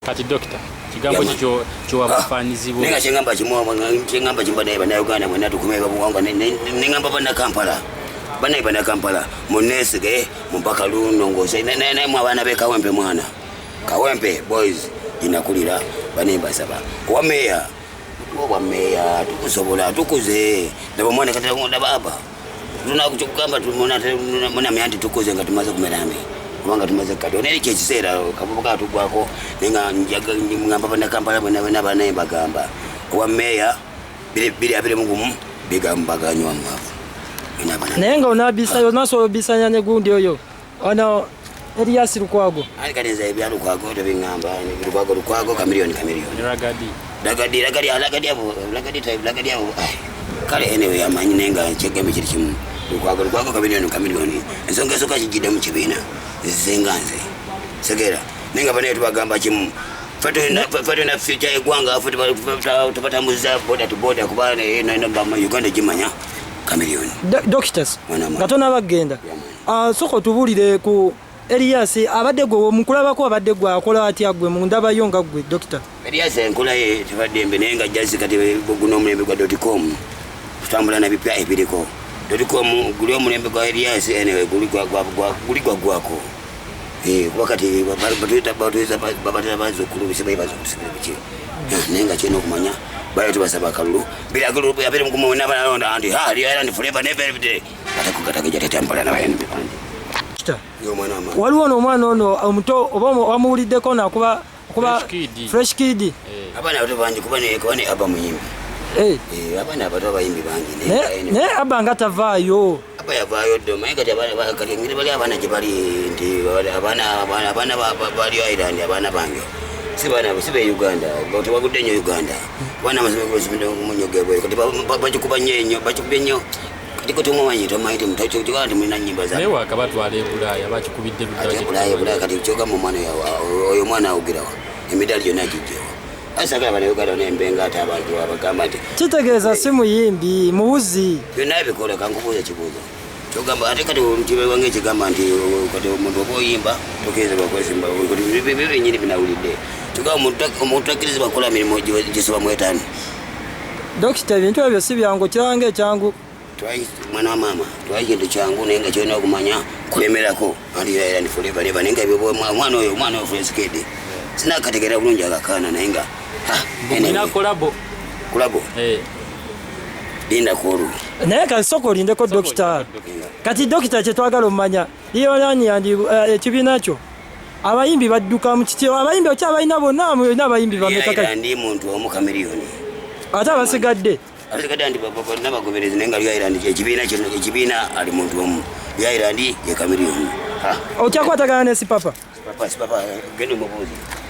Kati doctor kigambo kyo wabafanizi bo ninga chengamba chimbana bana Uganda mwana tukumeka buwanga ningamba bana Kampala munesige mpaka luno ngose nene mwa bana be Kawempe boys inakulira banemba saba wa meya tukusobola tukuze ndabo mwana katira ngonda baba tuna kuchukamba muna mianti tukuze ngatumaze kumerame kubanga tumaze kado neli kyekisera kabuka tugwako ninga ngamba bana Kampala bana bagamba wa meya bili abire mungumu bigamba ganywa mwavu nenga onabisa yonaso bisanya ne gundi oyo ana Elias Lukwago ali kaneza ebya Lukwago to bingamba ni Lukwago kamilioni lagadi abo kale anyway amanyi nenga chegembe kiri kimu Lukwago kamilioni ensonga soka kijide mu kibina zinganze segera nenga bane tubagamba kimu fato na future egwanga futi tupata muza boda to boda kubane ino bama Uganda jimanya kamilioni doctors gatona bagenda soko tubulire ku Elias abadde gwo mukulabako abadde gwa akola ati agwe mu ndaba yonga gwe doctor Elias enkola ye tibadde nenga jazi kati guno mulembe gwa .com tutambula na bipya ebiriko .com gulio mulembe gwa Elias anyway guligwa gwako wakati babatuza bazukulu bisibai bazukulu bichi nenga cheno kumanya bayo tubasaba kalulu bila kalulu yapere mkumu nabana londa andi liya ndi forever never every day atakukata kujatambula na bayani yo mwana waliwo no mwana ono omuto obomo wamuuliddeko nakuba fresh kid abana bato bangi kubane aba muyimbi abana bato abayimbi bangi ne abanga tavaayo aba yavaayo do mayika tabana kati ngire bali abana jibali ndi abana bali Ireland abana bangi sibe Uganda bato bagudde nyo Uganda bana mazime kuzindo munyogebo kati bachikuba nyenyo bachukubenyo kati tumwanyi tomaite mtacho kandi muna nyimba za lewa kabatwale Bulaya bachikubidde Bulaya kati choka mu mwana oyo mwana awugirawa emidali yona kijewa asa kala bana Uganda nembenga ate abantu abagamba ati kitegeeza si muyimbi muwuzi byonna bikola kankubuza kibuzo chogamba ate kati olukibe wange kigamba nti kati omuntu okoyimba tokeze bakwesimba kati bibi nyini binawulidde chogamba omutakiriza bakola mirimo gisoba mwetani doctor bintu ebyo si byangu kyange kyangu mwana wa mama twagende changu nenga kyona okumanya kulemerako ali era ni forever never nenga byo mwana oyo fresh kid sina kategera bulungi akakana nenga ina collabo linda koru neka soko lindeko doctor kati doctor kyetwagala omanya iyo nani andi ekibinacho abayimbi badduka mu kityo abayimbi okyabayina bonna n'abayimbi bamekaka ndi muntu omukamiliyoni ata basigadde ndi baba nabagoberezi nenga lya Ireland ekibina ali muntu omu lya Ireland ye kamiliyoni okyakwatagana ne si papa gendo mubuzi